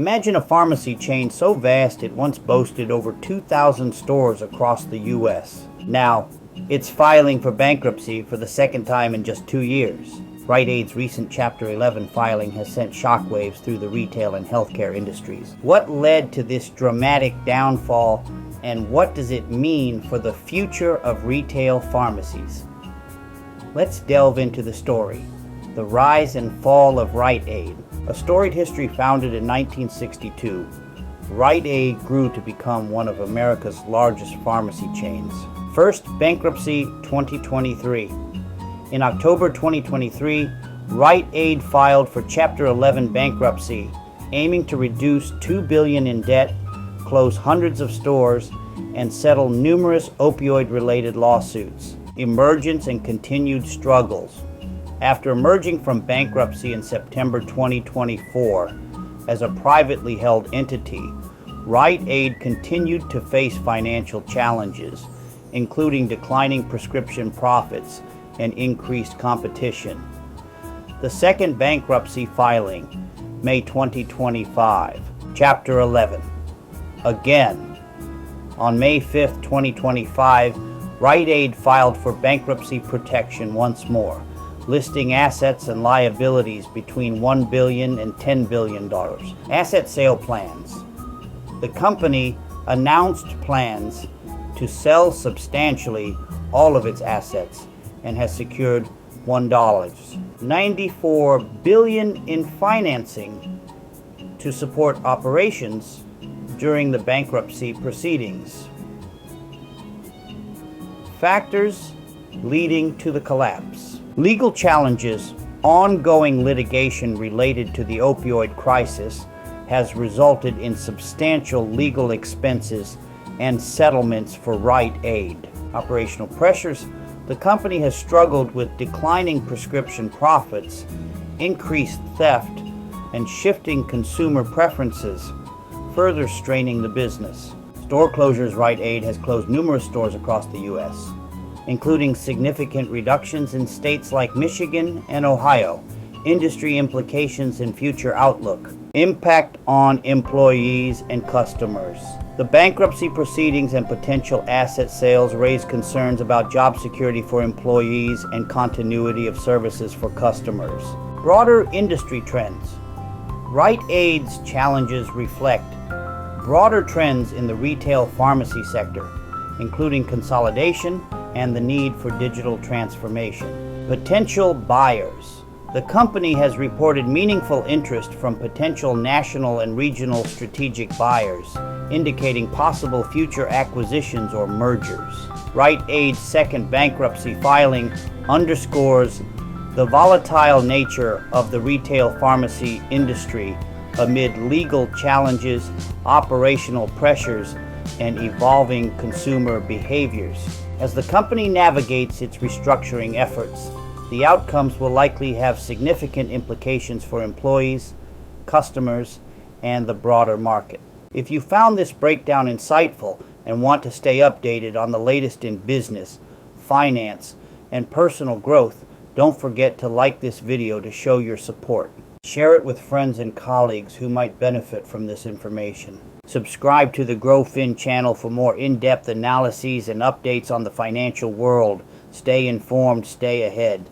Imagine a pharmacy chain so vast it once boasted over 2,000 stores across the U.S. Now, it's filing for bankruptcy for the second time in just 2 years. Rite Aid's recent Chapter 11 filing has sent shockwaves through the retail and healthcare industries. What led to this dramatic downfall, and what does it mean for the future of retail pharmacies? Let's delve into the story. The rise and fall of Rite Aid. A storied history founded in 1962, Rite Aid grew to become one of America's largest pharmacy chains. First, bankruptcy 2023. In October 2023, Rite Aid filed for Chapter 11 bankruptcy, aiming to reduce $2 billion in debt, close hundreds of stores, and settle numerous opioid-related lawsuits. Emergence and continued struggles. After emerging from bankruptcy in September 2024 as a privately held entity, Rite Aid continued to face financial challenges, including declining prescription profits and increased competition. The second bankruptcy filing, May 2025, Chapter 11. Again, on May 5, 2025, Rite Aid filed for bankruptcy protection once more, listing assets and liabilities between $1 billion and $10 billion. Asset sale plans. The company announced plans to sell substantially all of its assets and has secured $94 billion in financing to support operations during the bankruptcy proceedings. Factors leading to the collapse. Legal challenges, ongoing litigation related to the opioid crisis has resulted in substantial legal expenses and settlements for Rite Aid. Operational pressures. The company has struggled with declining prescription profits, increased theft, and shifting consumer preferences, further straining the business. Store closures. Rite Aid has closed numerous stores across the U.S., including significant reductions in states like Michigan and Ohio. Industry implications and future outlook. Impact on employees and customers. The bankruptcy proceedings and potential asset sales raise concerns about job security for employees and continuity of services for customers. Broader industry trends. Rite Aid's challenges reflect broader trends in the retail pharmacy sector, including consolidation and the need for digital transformation. Potential buyers. The company has reported meaningful interest from potential national and regional strategic buyers, indicating possible future acquisitions or mergers. Rite Aid's second bankruptcy filing underscores the volatile nature of the retail pharmacy industry amid legal challenges, operational pressures, and evolving consumer behaviors. As the company navigates its restructuring efforts, the outcomes will likely have significant implications for employees, customers, and the broader market. If you found this breakdown insightful and want to stay updated on the latest in business, finance, and personal growth, don't forget to like this video to show your support. Share it with friends and colleagues who might benefit from this information. Subscribe to the GrowFin channel for more in-depth analyses and updates on the financial world. Stay informed, stay ahead.